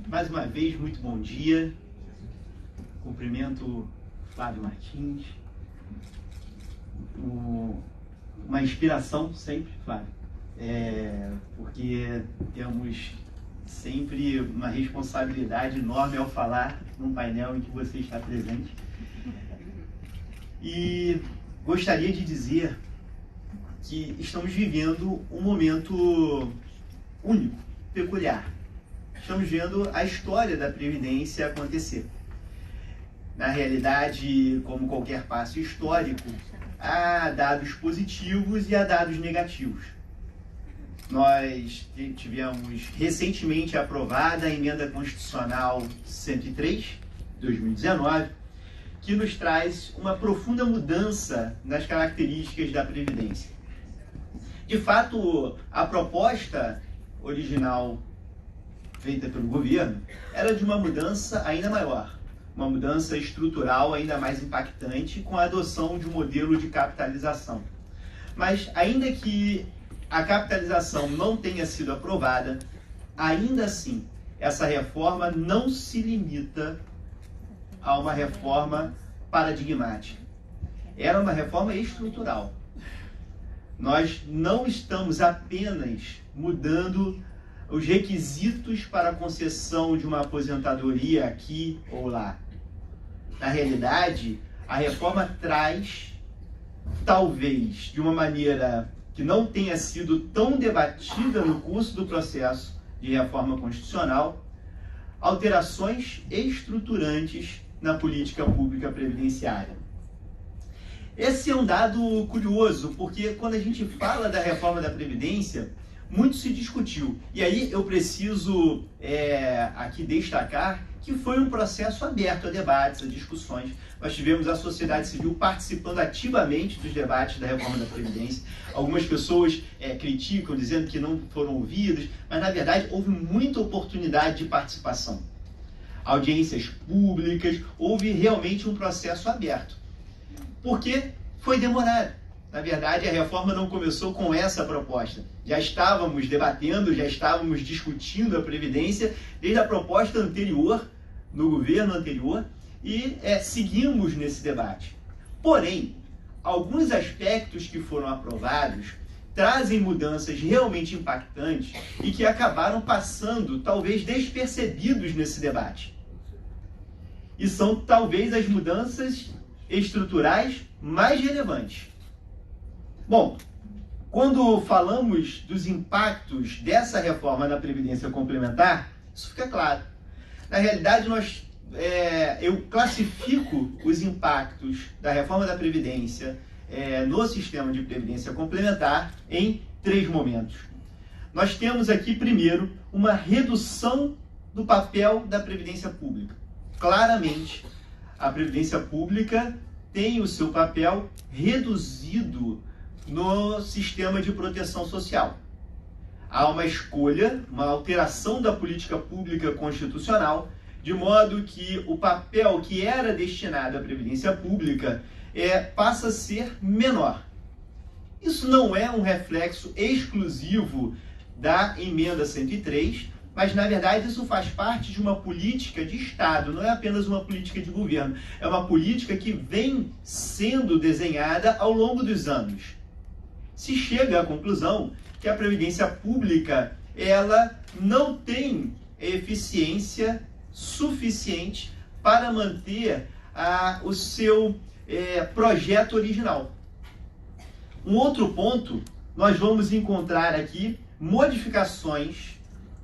Mais uma vez, muito bom dia. Cumprimento Flávio Martins. Uma inspiração sempre, Flávio, porque temos sempre uma responsabilidade enorme ao falar num painel em que você está presente. E gostaria de dizer que estamos vivendo um momento único, peculiar. Estamos vendo a história da Previdência acontecer. Na realidade, como qualquer passo histórico, há dados positivos e há dados negativos. Nós tivemos recentemente aprovada a Emenda Constitucional 103, de 2019, que nos traz uma profunda mudança nas características da Previdência. De fato, a proposta original feita pelo governo era de uma mudança ainda maior, uma mudança estrutural ainda mais impactante, com a adoção de um modelo de capitalização. Mas ainda que a capitalização não tenha sido aprovada, ainda assim, essa reforma não se limita a uma reforma paradigmática. Era uma reforma estrutural. Nós não estamos apenas mudando os requisitos para a concessão de uma aposentadoria aqui ou lá. Na realidade, a reforma traz, talvez de uma maneira que não tenha sido tão debatida no curso do processo de reforma constitucional, alterações estruturantes na política pública previdenciária. Esse é um dado curioso, porque quando a gente fala da reforma da Previdência, muito se discutiu. E aí eu preciso aqui destacar que foi um processo aberto a debates, a discussões. Nós tivemos a sociedade civil participando ativamente dos debates da reforma da Previdência. Algumas pessoas criticam, dizendo que não foram ouvidas, mas na verdade houve muita oportunidade de participação. Audiências públicas, houve realmente um processo aberto. Porque foi demorado. Na verdade, a reforma não começou com essa proposta. Já estávamos debatendo, já estávamos discutindo a Previdência desde a proposta anterior, no governo anterior, e seguimos nesse debate. Porém, alguns aspectos que foram aprovados trazem mudanças realmente impactantes e que acabaram passando, talvez, despercebidos nesse debate. E são, talvez, as mudanças estruturais mais relevantes. Bom, quando falamos dos impactos dessa reforma na Previdência Complementar, isso fica claro. Na realidade, eu classifico os impactos da reforma da Previdência no sistema de Previdência Complementar em 3 momentos. Nós temos aqui, primeiro, uma redução do papel da Previdência Pública. Claramente, a Previdência Pública tem o seu papel reduzido no sistema de proteção social. Há uma escolha, uma alteração da política pública constitucional, de modo que o papel que era destinado à Previdência Pública passa a ser menor. Isso não é um reflexo exclusivo da Emenda 103, mas, na verdade, isso faz parte de uma política de Estado, não é apenas uma política de governo. É uma política que vem sendo desenhada ao longo dos anos. Se chega à conclusão que a Previdência Pública ela não tem eficiência suficiente para manter o seu projeto original. Um outro ponto, nós vamos encontrar aqui modificações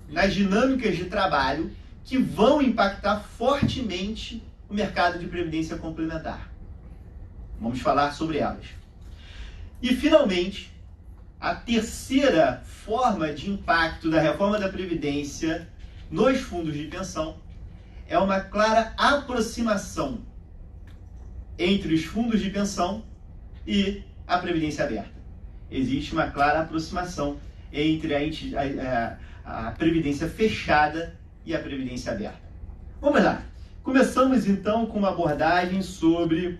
nas dinâmicas de trabalho que vão impactar fortemente o mercado de previdência complementar. Vamos falar sobre elas. E, finalmente, a terceira forma de impacto da reforma da Previdência nos fundos de pensão é uma clara aproximação entre os fundos de pensão e a Previdência Aberta. Existe uma clara aproximação entre a Previdência Fechada e a Previdência Aberta. Vamos lá. Começamos, então, com uma abordagem sobre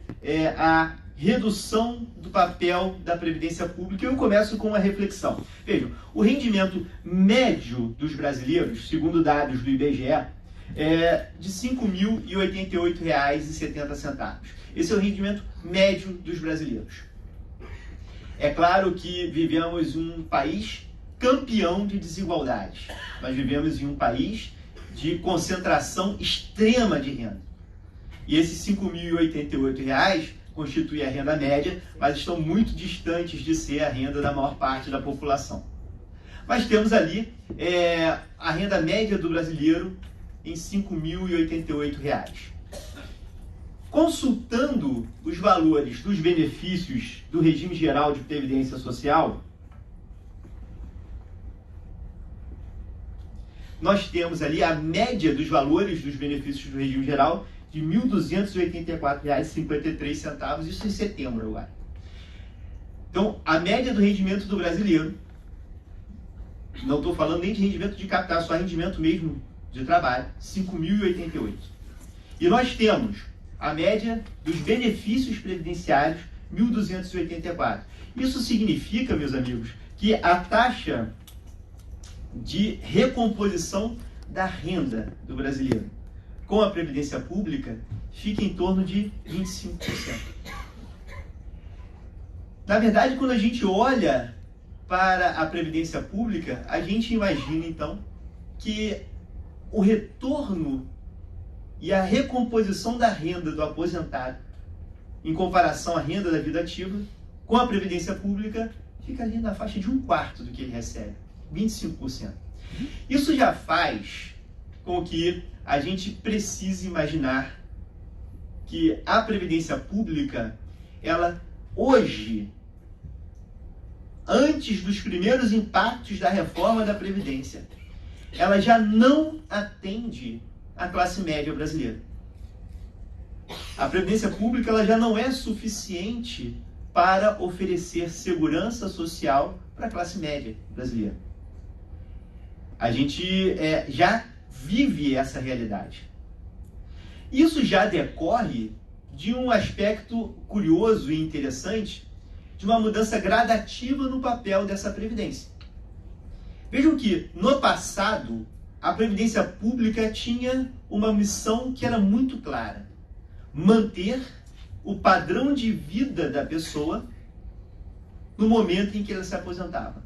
a redução do papel da Previdência Pública. Eu começo com uma reflexão. Vejam, o rendimento médio dos brasileiros, segundo dados do IBGE, de R$ 5.088,70. Esse é o rendimento médio dos brasileiros. É claro que vivemos em um país campeão de desigualdades. Nós vivemos em um país de concentração extrema de renda. E esses R$ 5.088 constituem a renda média, mas estão muito distantes de ser a renda da maior parte da população. Mas temos ali a renda média do brasileiro em R$ 5.088. Consultando os valores dos benefícios do regime geral de previdência social, nós temos ali a média dos valores dos benefícios do regime geral de R$ 1.284,53, isso em setembro agora. Então, a média do rendimento do brasileiro, não estou falando nem de rendimento de capital, só rendimento mesmo de trabalho, R$ 5.088. E nós temos a média dos benefícios previdenciários, R$ 1.284. Isso significa, meus amigos, que a taxa de recomposição da renda do brasileiro com a Previdência Pública fica em torno de 25%. Na verdade, quando a gente olha para a Previdência Pública, a gente imagina, então, que o retorno e a recomposição da renda do aposentado em comparação à renda da vida ativa com a Previdência Pública fica ali na faixa de 1/4 do que ele recebe, 25%. Isso já faz com que a gente precise imaginar que a Previdência Pública, ela hoje, antes dos primeiros impactos da reforma da Previdência, ela já não atende a classe média brasileira. A Previdência Pública ela já não é suficiente para oferecer segurança social para a classe média brasileira. A gente já vive essa realidade. Isso já decorre de um aspecto curioso e interessante, de uma mudança gradativa no papel dessa Previdência. Vejam que, no passado, a Previdência Pública tinha uma missão que era muito clara: manter o padrão de vida da pessoa no momento em que ela se aposentava.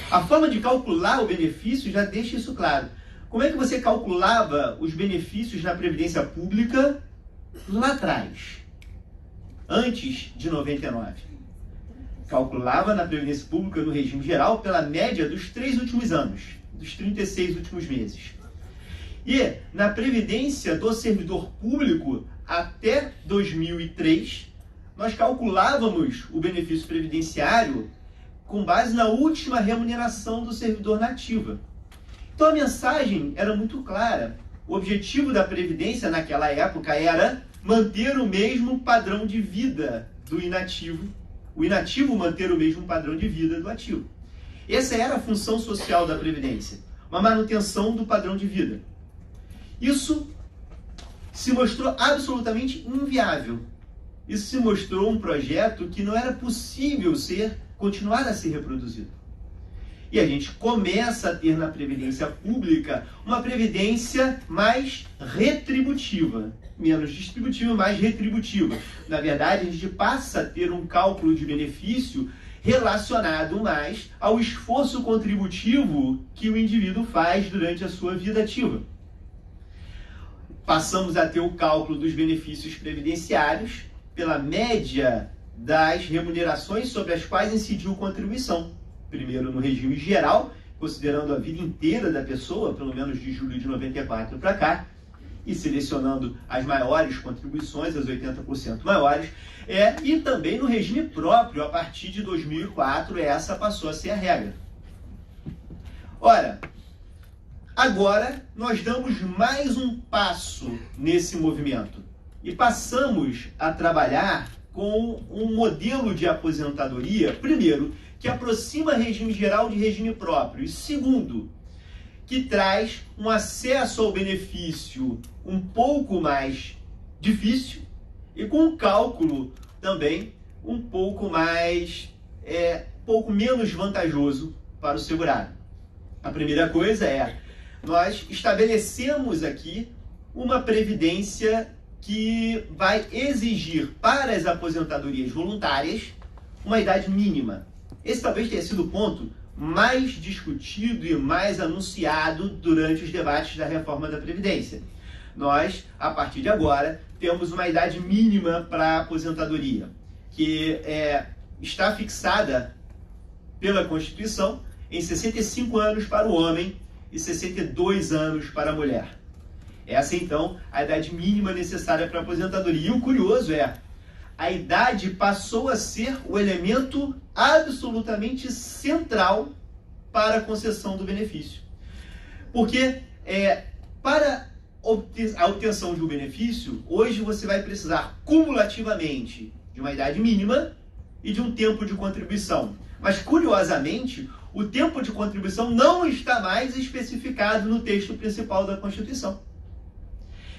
A forma de calcular o benefício já deixa isso claro. Como é que você calculava os benefícios na Previdência Pública lá atrás, antes de 99? Calculava na Previdência Pública, no regime geral, pela média dos 3 últimos anos, dos 36 últimos meses. E na Previdência do Servidor Público, até 2003, nós calculávamos o benefício previdenciário com base na última remuneração do servidor na ativa. Então a mensagem era muito clara. O objetivo da Previdência naquela época era manter o mesmo padrão de vida do inativo, o inativo manter o mesmo padrão de vida do ativo. Essa era a função social da Previdência, uma manutenção do padrão de vida. Isso se mostrou absolutamente inviável. Isso se mostrou um projeto que não era possível continuar a ser reproduzido. E a gente começa a ter na Previdência Pública uma Previdência mais retributiva, menos distributiva, mais retributiva. Na verdade, a gente passa a ter um cálculo de benefício relacionado mais ao esforço contributivo que o indivíduo faz durante a sua vida ativa. Passamos a ter o cálculo dos benefícios previdenciários pela média das remunerações sobre as quais incidiu contribuição. Primeiro no regime geral, considerando a vida inteira da pessoa, pelo menos de julho de 94 para cá, e selecionando as maiores contribuições, as 80% maiores, e também no regime próprio, a partir de 2004, essa passou a ser a regra. Ora, agora nós damos mais um passo nesse movimento e passamos a trabalhar com um modelo de aposentadoria, primeiro, que aproxima regime geral de regime próprio, e segundo, que traz um acesso ao benefício um pouco mais difícil e com um cálculo também um pouco menos vantajoso para o segurado. A primeira coisa é nós estabelecemos aqui uma previdência que vai exigir para as aposentadorias voluntárias uma idade mínima. Esse talvez tenha sido o ponto mais discutido e mais anunciado durante os debates da reforma da Previdência. Nós, a partir de agora, temos uma idade mínima para a aposentadoria, que está fixada pela Constituição em 65 anos para o homem e 62 anos para a mulher. Essa, então, a idade mínima necessária para a aposentadoria. E o curioso é, a idade passou a ser o elemento absolutamente central para a concessão do benefício. Porque, para a obtenção de um benefício, hoje você vai precisar cumulativamente de uma idade mínima e de um tempo de contribuição. Mas, curiosamente, o tempo de contribuição não está mais especificado no texto principal da Constituição.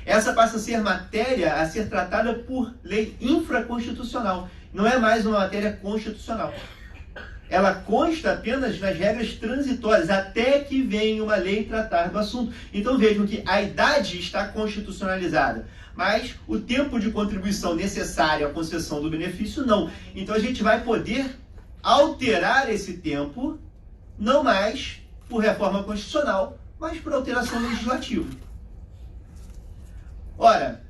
Essa passa a ser matéria a ser tratada por lei infraconstitucional. Não é mais uma matéria constitucional. Ela consta apenas nas regras transitórias, até que venha uma lei tratar do assunto. Então vejam que a idade está constitucionalizada, mas o tempo de contribuição necessário à concessão do benefício não. Então a gente vai poder alterar esse tempo, não mais por reforma constitucional, mas por alteração legislativa. Ora,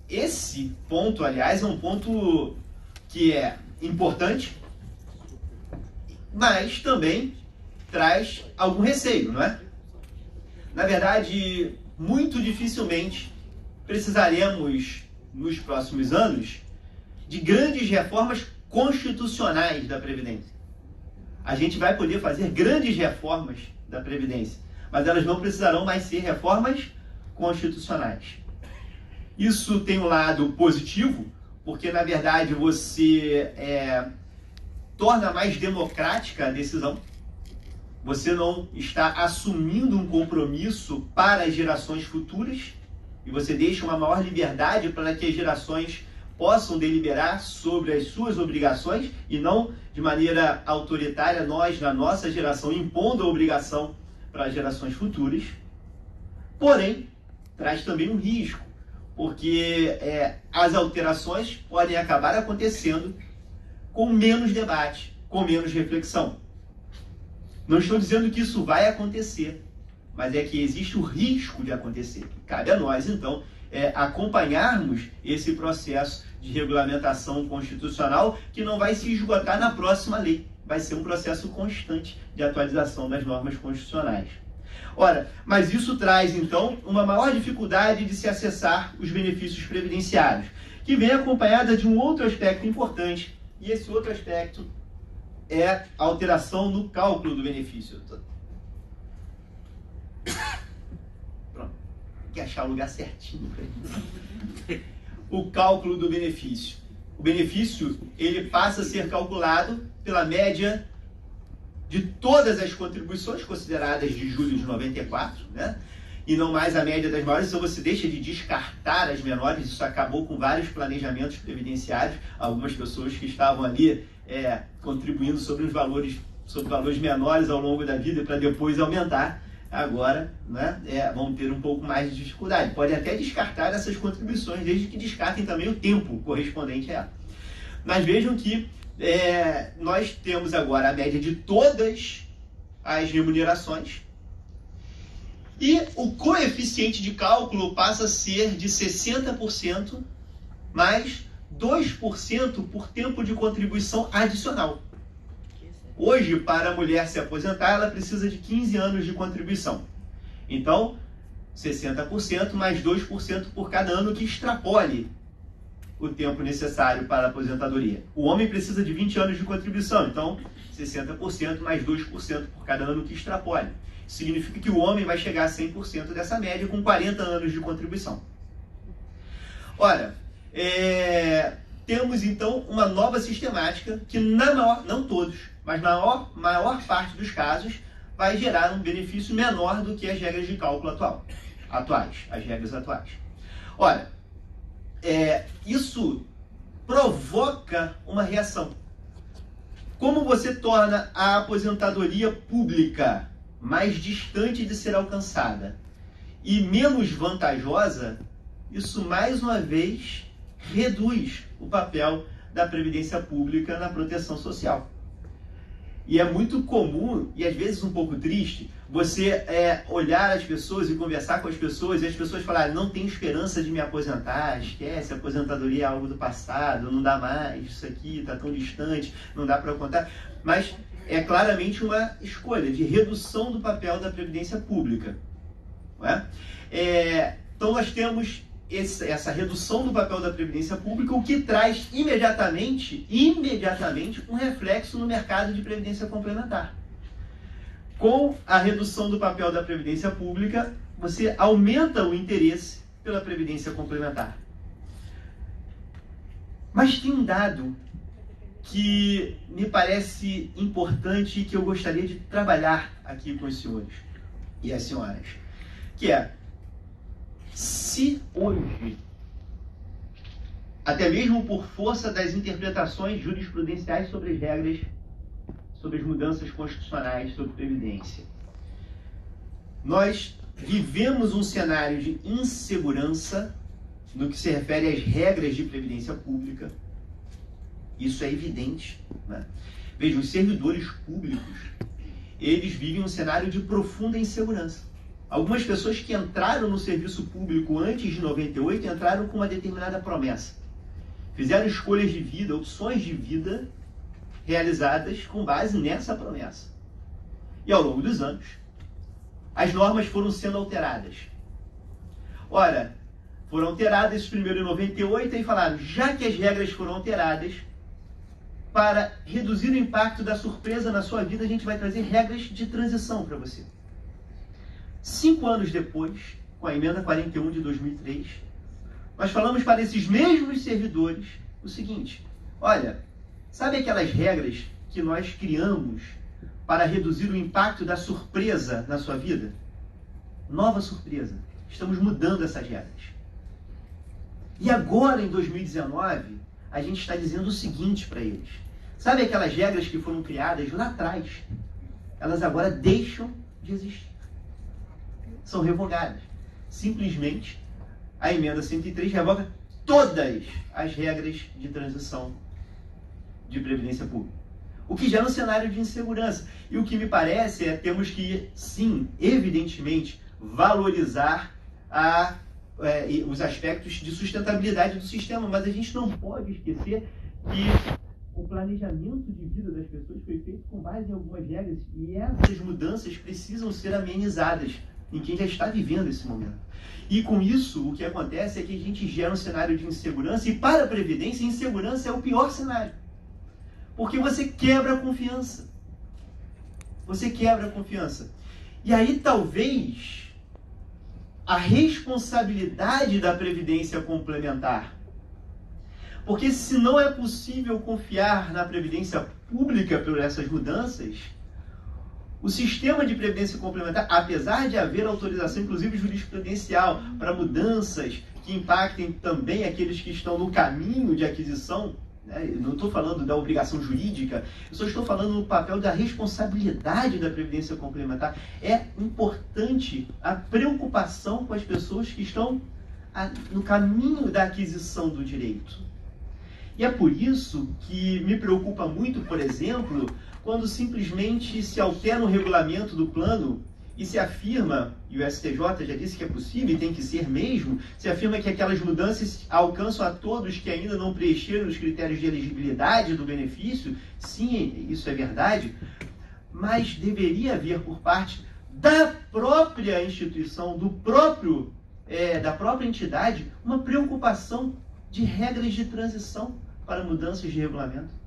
esse ponto, aliás, é um ponto que é importante, mas também traz algum receio, não é? Na verdade, muito dificilmente precisaremos, nos próximos anos, de grandes reformas constitucionais da Previdência. A gente vai poder fazer grandes reformas da Previdência, mas elas não precisarão mais ser reformas constitucionais. Isso tem um lado positivo, porque, na verdade, você torna mais democrática a decisão. Você não está assumindo um compromisso para as gerações futuras e você deixa uma maior liberdade para que as gerações possam deliberar sobre as suas obrigações e não de maneira autoritária, nós, na nossa geração, impondo a obrigação para as gerações futuras. Porém, traz também um risco, porque as alterações podem acabar acontecendo com menos debate, com menos reflexão. Não estou dizendo que isso vai acontecer, mas é que existe o risco de acontecer. Cabe a nós, então, acompanharmos esse processo de regulamentação constitucional que não vai se esgotar na próxima lei. Vai ser um processo constante de atualização das normas constitucionais. Ora, mas isso traz, então, uma maior dificuldade de se acessar os benefícios previdenciários, que vem acompanhada de um outro aspecto importante, e esse outro aspecto é a alteração no cálculo do benefício. Pronto. Tem que achar o lugar certinho. O cálculo do benefício. O benefício, ele passa a ser calculado pela média de todas as contribuições consideradas de julho de 94, né? E não mais a média das maiores, então você deixa de descartar as menores. Isso acabou com vários planejamentos previdenciários, algumas pessoas que estavam ali contribuindo sobre valores menores ao longo da vida para depois aumentar, agora, né, vão ter um pouco mais de dificuldade. Podem até descartar essas contribuições, desde que descartem também o tempo correspondente a ela. Mas vejam que nós temos agora a média de todas as remunerações, e o coeficiente de cálculo passa a ser de 60% mais 2% por tempo de contribuição adicional. Hoje, para a mulher se aposentar, ela precisa de 15 anos de contribuição. Então, 60% mais 2% por cada ano que extrapole o tempo necessário para a aposentadoria. O homem precisa de 20 anos de contribuição, então 60% mais 2% por cada ano que extrapole. Significa que o homem vai chegar a 100% dessa média com 40 anos de contribuição. Ora, temos então uma nova sistemática que, não todos, mas na maior parte dos casos, vai gerar um benefício menor do que as regras de cálculo as regras atuais. Ora, isso provoca uma reação. Como você torna a aposentadoria pública mais distante de ser alcançada e menos vantajosa, isso mais uma vez reduz o papel da Previdência Pública na proteção social. E é muito comum, e às vezes um pouco triste, você olhar as pessoas e conversar com as pessoas e as pessoas falarem: não tenho esperança de me aposentar, esquece, a aposentadoria é algo do passado, não dá mais, isso aqui está tão distante, não dá para contar. Mas é claramente uma escolha de redução do papel da Previdência Pública. Não é? Então nós temos essa redução do papel da Previdência Pública, o que traz imediatamente um reflexo no mercado de Previdência Complementar. Com a redução do papel da Previdência Pública, você aumenta o interesse pela Previdência Complementar. Mas tem um dado que me parece importante e que eu gostaria de trabalhar aqui com os senhores e as senhoras, que é: se hoje, até mesmo por força das interpretações jurisprudenciais sobre as regras, sobre as mudanças constitucionais sobre Previdência, nós vivemos um cenário de insegurança no que se refere às regras de Previdência Pública, isso é evidente, né? Veja, os servidores públicos, eles vivem um cenário de profunda insegurança. Algumas pessoas que entraram no serviço público antes de 98 entraram com uma determinada promessa. Fizeram escolhas de vida, opções de vida realizadas com base nessa promessa. E ao longo dos anos, as normas foram sendo alteradas. Ora, foram alteradas primeiro em 98 e falaram: já que as regras foram alteradas, para reduzir o impacto da surpresa na sua vida, a gente vai trazer regras de transição para você. 5 anos depois, com a emenda 41 de 2003, nós falamos para esses mesmos servidores o seguinte: olha, sabe aquelas regras que nós criamos para reduzir o impacto da surpresa na sua vida? Nova surpresa. Estamos mudando essas regras. E agora, em 2019, a gente está dizendo o seguinte para eles: sabe aquelas regras que foram criadas lá atrás? Elas agora deixam de existir. São revogadas. Simplesmente, a emenda 103 revoga todas as regras de transição de Previdência Pública. O que gera um cenário de insegurança. E o que me parece é que temos que, sim, evidentemente, valorizar os aspectos de sustentabilidade do sistema, mas a gente não pode esquecer que o planejamento de vida das pessoas foi feito com base em algumas regras e essas mudanças precisam ser amenizadas em quem já está vivendo esse momento. E com isso, o que acontece é que a gente gera um cenário de insegurança, e para a Previdência, insegurança é o pior cenário. Porque você quebra a confiança. Você quebra a confiança. E aí, talvez, a responsabilidade da Previdência Complementar. Porque se não é possível confiar na Previdência Pública por essas mudanças, o sistema de Previdência Complementar, apesar de haver autorização, inclusive jurisprudencial, para mudanças que impactem também aqueles que estão no caminho de aquisição, né? Eu não estou falando da obrigação jurídica, eu só estou falando no papel da responsabilidade da Previdência Complementar. É importante a preocupação com as pessoas que estão no caminho da aquisição do direito. E é por isso que me preocupa muito, por exemplo, quando simplesmente se altera o regulamento do plano e se afirma, e o STJ já disse que é possível e tem que ser mesmo, se afirma que aquelas mudanças alcançam a todos que ainda não preencheram os critérios de elegibilidade do benefício. Sim, isso é verdade, mas deveria haver por parte da própria instituição, da própria entidade, uma preocupação de regras de transição para mudanças de regulamento.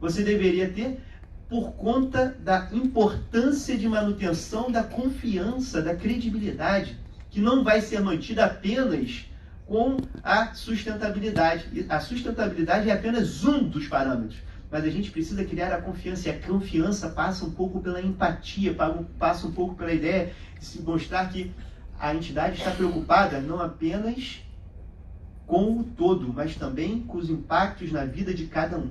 Você deveria ter, por conta da importância de manutenção da confiança, da credibilidade, que não vai ser mantida apenas com a sustentabilidade. A sustentabilidade é apenas um dos parâmetros, mas a gente precisa criar a confiança, e a confiança passa um pouco pela empatia, passa um pouco pela ideia de se mostrar que a entidade está preocupada não apenas com o todo, mas também com os impactos na vida de cada um.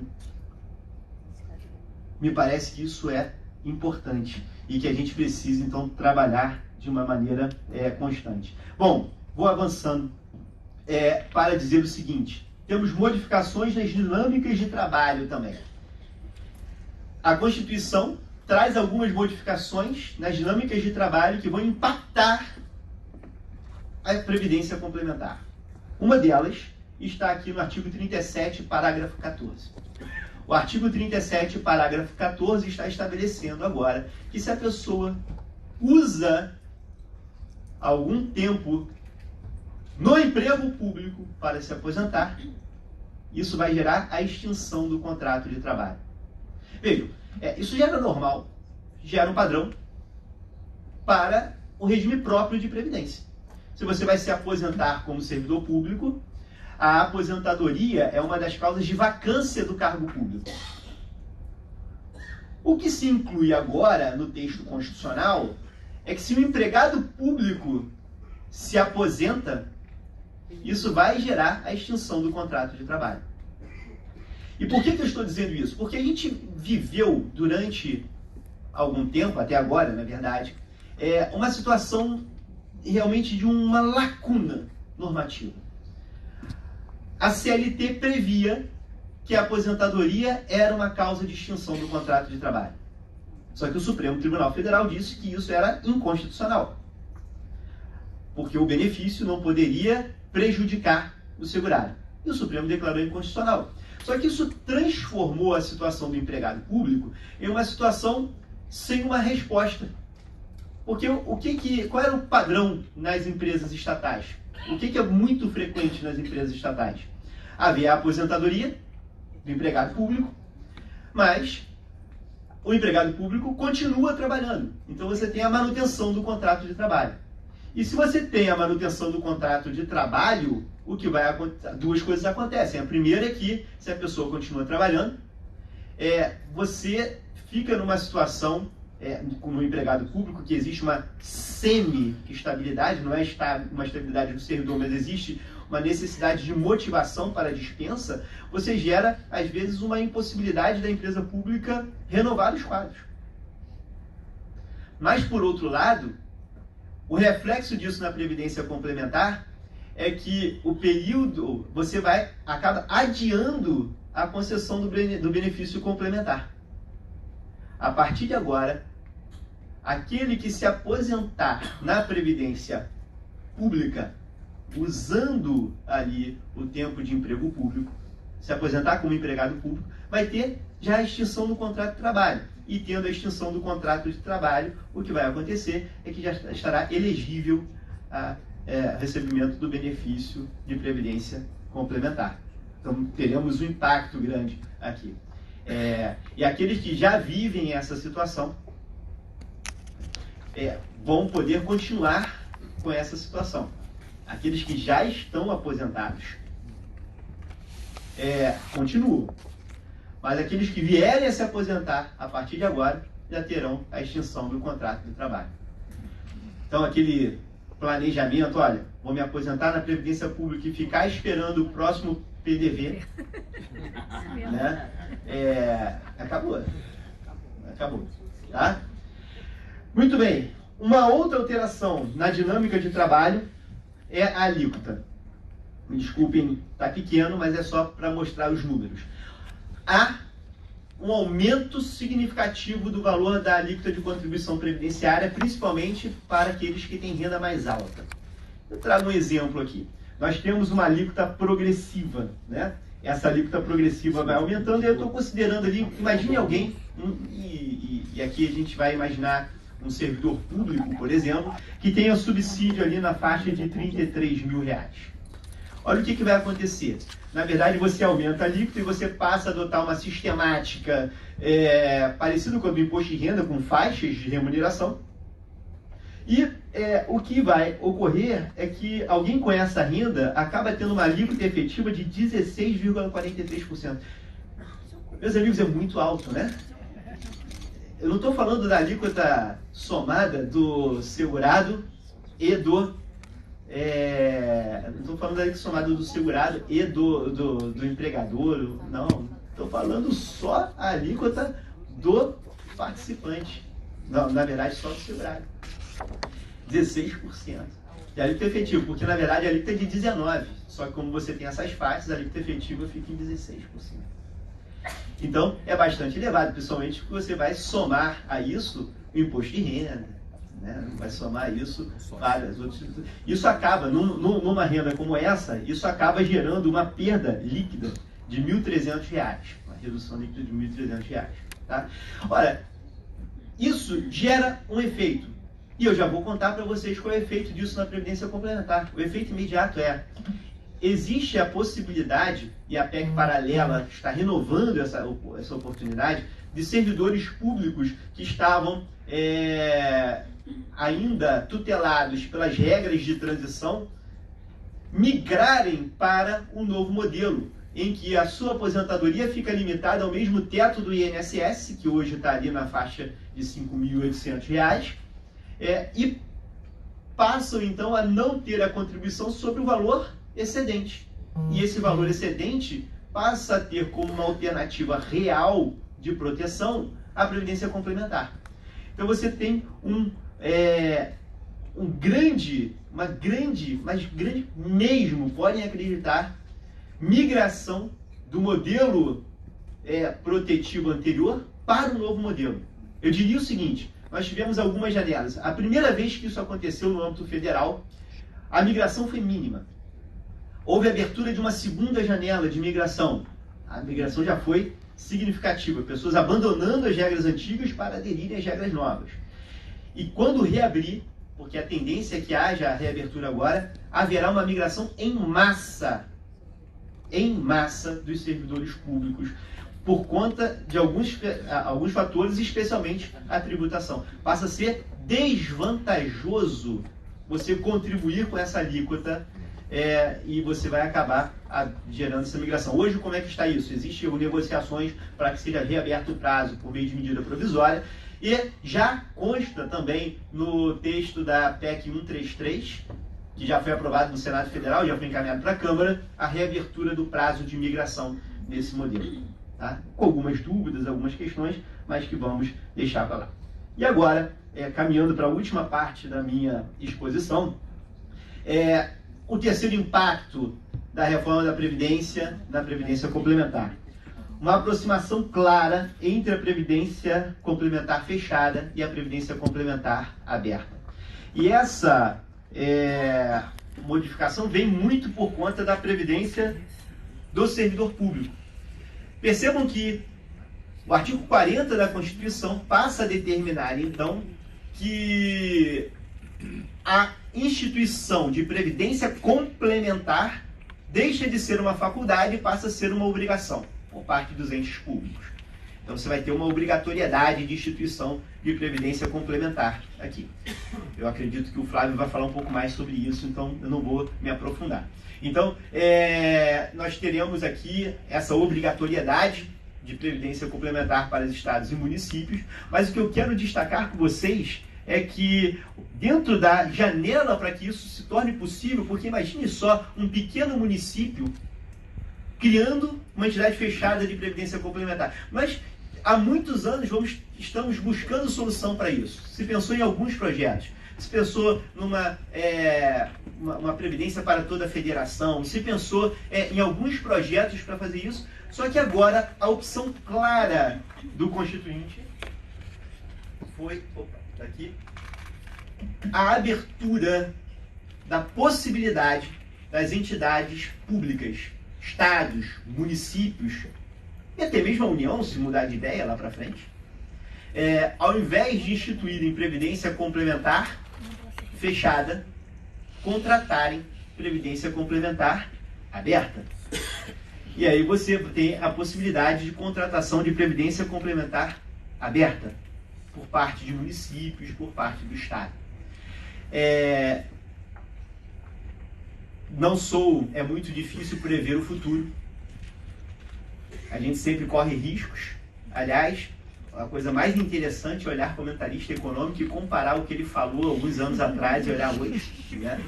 Me parece que isso é importante. e que a gente precisa, então, trabalhar de uma maneira constante. Bom, vou avançando para dizer o seguinte: temos modificações nas dinâmicas de trabalho também. A Constituição traz algumas modificações nas dinâmicas de trabalho que vão impactar a Previdência Complementar. Uma delas está aqui no artigo 37, parágrafo 14. O artigo 37, parágrafo 14, está estabelecendo agora que se a pessoa usa algum tempo no emprego público para se aposentar, isso vai gerar a extinção do contrato de trabalho. Vejam, isso já era normal, já era um padrão para o regime próprio de previdência. Se você vai se aposentar como servidor público, a aposentadoria é uma das causas de vacância do cargo público. O que se inclui agora no texto constitucional é que se o empregado público se aposenta, isso vai gerar a extinção do contrato de trabalho. E por que eu estou dizendo isso? Porque a gente viveu durante algum tempo, até agora, na verdade, uma situação realmente de uma lacuna normativa. A CLT previa que a aposentadoria era uma causa de extinção do contrato de trabalho. Só que o Supremo Tribunal Federal disse que isso era inconstitucional, porque o benefício não poderia prejudicar o segurado. E o Supremo declarou inconstitucional. Só que isso transformou a situação do empregado público em uma situação sem uma resposta. Porque qual era o padrão nas empresas estatais? O que é muito frequente nas empresas estatais? Havia a aposentadoria do empregado público, mas o empregado público continua trabalhando. Então você tem a manutenção do contrato de trabalho. E se você tem a manutenção do contrato de trabalho, o que vai acontecer? Duas coisas acontecem. A primeira é que, se a pessoa continua trabalhando, você fica numa situação, como empregado público, que existe uma semi-estabilidade, não é uma estabilidade do servidor, mas existe uma necessidade de motivação para a dispensa, você gera, às vezes, uma impossibilidade da empresa pública renovar os quadros. Mas, por outro lado, o reflexo disso na Previdência Complementar é que o período, você acaba adiando a concessão do benefício complementar. A partir de agora, aquele que se aposentar na Previdência Pública, usando ali o tempo de emprego público, se aposentar como empregado público, vai ter já a extinção do contrato de trabalho. E tendo a extinção do contrato de trabalho, o que vai acontecer é que já estará elegível a recebimento do benefício de previdência complementar. Então, teremos um impacto grande aqui. E aqueles que já vivem essa situação vão poder continuar com essa situação. Aqueles que já estão aposentados continuam. Mas aqueles que vierem a se aposentar a partir de agora já terão a extinção do contrato de trabalho. Então, aquele planejamento, olha, vou me aposentar na Previdência Pública e ficar esperando o próximo PDV, né? Acabou. Tá? Muito bem. Uma outra alteração na dinâmica de trabalho é a alíquota. Me desculpem, está pequeno, mas é só para mostrar os números. Há um aumento significativo do valor da alíquota de contribuição previdenciária, principalmente para aqueles que têm renda mais alta. Eu trago um exemplo aqui. Nós temos uma alíquota progressiva, né? Essa alíquota progressiva vai aumentando e eu estou considerando ali, imagine alguém, e aqui a gente vai imaginar um servidor público, por exemplo, que tenha subsídio ali na faixa de R$33 mil. Olha o que vai acontecer. Na verdade, você aumenta a alíquota e você passa a adotar uma sistemática parecida com a do imposto de renda, com faixas de remuneração. E o que vai ocorrer é que alguém com essa renda acaba tendo uma alíquota efetiva de 16,43%. Meus amigos, é muito alto, né? Eu não estou falando da alíquota somada do segurado e do... não estou falando da alíquota somada do segurado e do empregador, não. Estou falando só a alíquota do participante. Não, na verdade, só do Sebrae. 16%. E a alíquota efetiva, porque na verdade a alíquota é de 19%. Só que como você tem essas faixas, a alíquota efetiva fica em 16%. Então, é bastante elevado, principalmente porque você vai somar a isso o imposto de renda, né? Vai somar isso várias outras. Isso acaba, numa renda como essa, isso acaba gerando uma perda líquida de R$ 1.300, uma redução líquida de R$ 1.300. Tá? Ora, isso gera um efeito. E eu já vou contar para vocês qual é o efeito disso na Previdência Complementar. O efeito imediato é: existe a possibilidade, e a PEC paralela está renovando essa oportunidade, de servidores públicos que estavam ainda tutelados pelas regras de transição migrarem para um novo modelo, em que a sua aposentadoria fica limitada ao mesmo teto do INSS, que hoje está ali na faixa de R$ 5.800, e passam então a não ter a contribuição sobre o valor excedente. E esse valor excedente passa a ter como uma alternativa real de proteção a Previdência Complementar. Então você tem uma grande mesmo, podem acreditar, migração do modelo protetivo anterior para o novo modelo. Eu diria o seguinte: nós tivemos algumas janelas. A primeira vez que isso aconteceu no âmbito federal, a migração foi mínima. Houve abertura de uma segunda janela de migração. A migração já foi significativa, pessoas abandonando as regras antigas para aderirem às regras novas. E quando reabrir, porque a tendência é que haja a reabertura agora, haverá uma migração em massa dos servidores públicos, por conta de alguns fatores, especialmente a tributação. Passa a ser desvantajoso você contribuir com essa alíquota e você vai acabar gerando essa migração. Hoje, como é que está isso? Existem negociações para que seja reaberto o prazo por meio de medida provisória, e já consta também no texto da PEC 133, que já foi aprovado no Senado Federal, já foi encaminhado para a Câmara, a reabertura do prazo de migração nesse modelo. Tá? Com algumas dúvidas, algumas questões, mas que vamos deixar para lá. E agora, caminhando para a última parte da minha exposição, o terceiro impacto da reforma da Previdência na Previdência Complementar. Uma aproximação clara entre a Previdência Complementar fechada e a Previdência Complementar aberta. E essa modificação vem muito por conta da Previdência do servidor público. Percebam que o artigo 40 da Constituição passa a determinar, então, que a instituição de previdência complementar deixa de ser uma faculdade e passa a ser uma obrigação por parte dos entes públicos. Então você vai ter uma obrigatoriedade de instituição de previdência complementar aqui. Eu acredito que o Flávio vai falar um pouco mais sobre isso, então eu não vou me aprofundar. Então, nós teremos aqui essa obrigatoriedade de previdência complementar para os estados e municípios, mas o que eu quero destacar com vocês é que dentro da janela para que isso se torne possível, porque imagine só um pequeno município criando uma entidade fechada de previdência complementar. Mas há muitos anos estamos buscando solução para isso. Se pensou em alguns projetos, se pensou numa uma previdência para toda a federação, se pensou em alguns projetos para fazer isso, só que agora a opção clara do Constituinte foi a abertura da possibilidade das entidades públicas, estados, municípios, e até mesmo a União, se mudar de ideia lá para frente, ao invés de instituírem previdência complementar fechada, contratarem previdência complementar aberta. E aí você tem a possibilidade de contratação de previdência complementar aberta por parte de municípios, por parte do Estado. É muito difícil prever o futuro. A gente sempre corre riscos. Aliás, a coisa mais interessante é olhar comentarista econômico e comparar o que ele falou alguns anos atrás e olhar hoje. Né?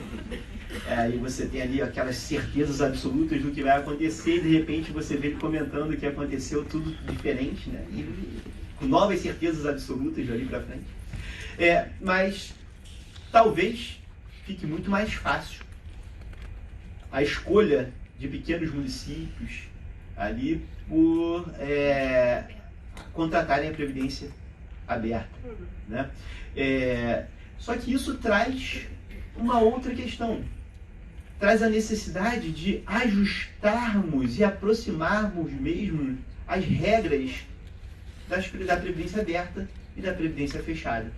E você tem ali aquelas certezas absolutas do que vai acontecer e de repente você vê ele comentando o que aconteceu, tudo diferente, né? E com novas certezas absolutas dali para frente. Mas talvez fique muito mais fácil a escolha de pequenos municípios ali por contratarem a previdência aberta, né? Só que isso traz uma outra questão. Traz a necessidade de ajustarmos e aproximarmos mesmo as regras da previdência aberta e da previdência fechada.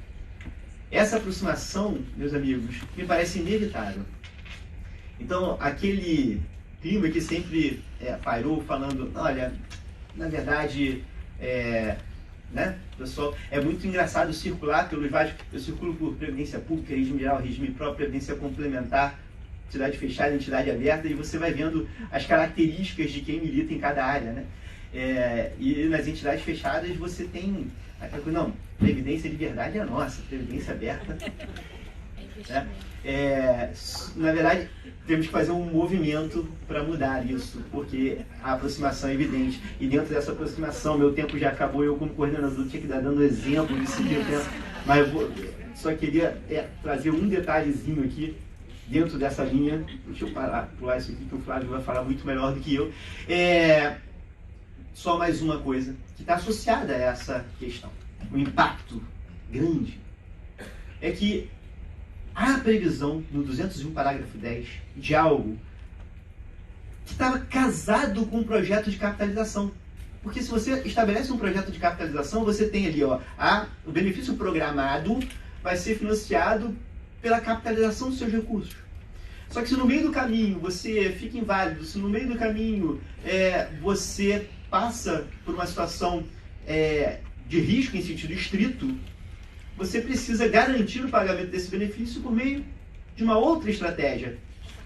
Essa aproximação, meus amigos, me parece inevitável. Então, aquele clima que sempre pairou falando, olha, na verdade, né, pessoal, é muito engraçado circular pelos vários. Eu circulo por previdência pública, regime geral, regime próprio, previdência complementar, entidade fechada, entidade aberta, e você vai vendo as características de quem milita em cada área, né? E nas entidades fechadas você tem aquela coisa, não, previdência de verdade é a nossa, previdência aberta. Né? Na verdade, temos que fazer um movimento para mudar isso, porque a aproximação é evidente. E dentro dessa aproximação, meu tempo já acabou, eu como coordenador tinha que estar dando exemplo de seguir o tempo, mas eu só queria trazer um detalhezinho aqui dentro dessa linha. Deixa eu pular isso aqui, que o Flávio vai falar muito melhor do que eu. Só mais uma coisa que está associada a essa questão. O impacto grande é que há previsão no 201, parágrafo 10, de algo que estava casado com um projeto de capitalização. Porque se você estabelece um projeto de capitalização, você tem ali, o benefício programado vai ser financiado pela capitalização dos seus recursos. Só que se no meio do caminho você fica inválido, se no meio do caminho você passa por uma situação de risco em sentido estrito, você precisa garantir o pagamento desse benefício por meio de uma outra estratégia,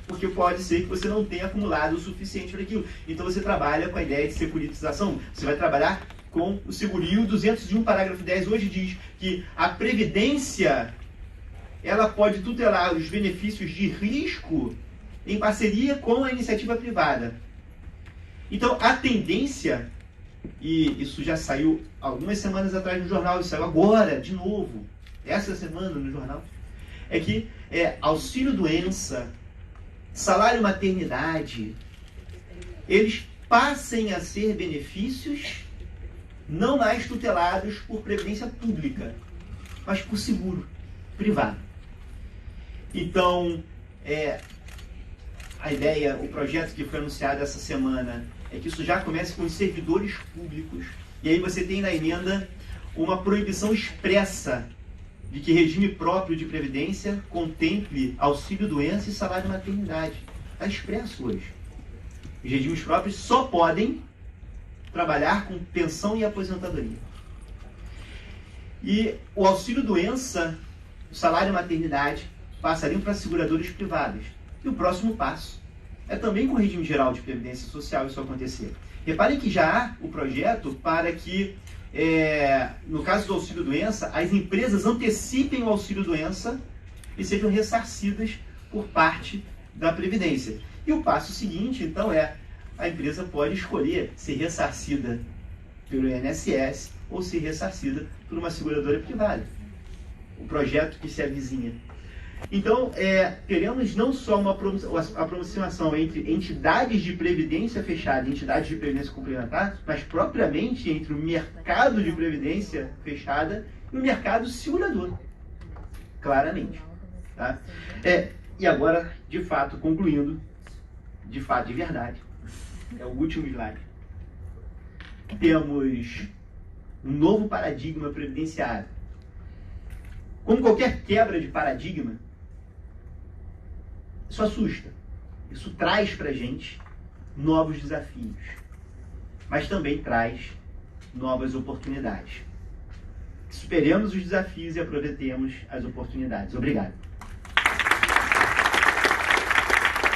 porque pode ser que você não tenha acumulado o suficiente para aquilo. Então você trabalha com a ideia de securitização, você vai trabalhar com o segurio. 201, parágrafo 10, hoje diz que a Previdência ela pode tutelar os benefícios de risco em parceria com a iniciativa privada. Então, a tendência, e isso já saiu algumas semanas atrás no jornal, e saiu agora, de novo, essa semana no jornal, é que auxílio-doença, salário-maternidade, eles passem a ser benefícios não mais tutelados por previdência pública, mas por seguro privado. Então, a ideia, o projeto que foi anunciado essa semana é que isso já comece com os servidores públicos. E aí você tem na emenda uma proibição expressa de que regime próprio de previdência contemple auxílio-doença e salário-maternidade. Está expresso hoje. Os regimes próprios só podem trabalhar com pensão e aposentadoria. E o auxílio-doença, o salário-maternidade, passariam para seguradoras privadas. E o próximo passo é também com o regime geral de previdência social isso acontecer. Reparem que já há o projeto para que, no caso do auxílio-doença, as empresas antecipem o auxílio-doença e sejam ressarcidas por parte da Previdência. E o passo seguinte, então, a empresa pode escolher ser ressarcida pelo INSS ou ser ressarcida por uma seguradora privada. O projeto que se avizinha. Então, teremos não só uma aproximação entre entidades de previdência fechada e entidades de previdência complementar, mas propriamente entre o mercado de previdência fechada e o mercado segurador. Claramente. Tá? E agora, de fato, concluindo, de fato, de verdade, é o último slide. Temos um novo paradigma previdenciário. Como qualquer quebra de paradigma, isso assusta. Isso traz para a gente novos desafios, mas também traz novas oportunidades. Superemos os desafios e aproveitemos as oportunidades. Obrigado.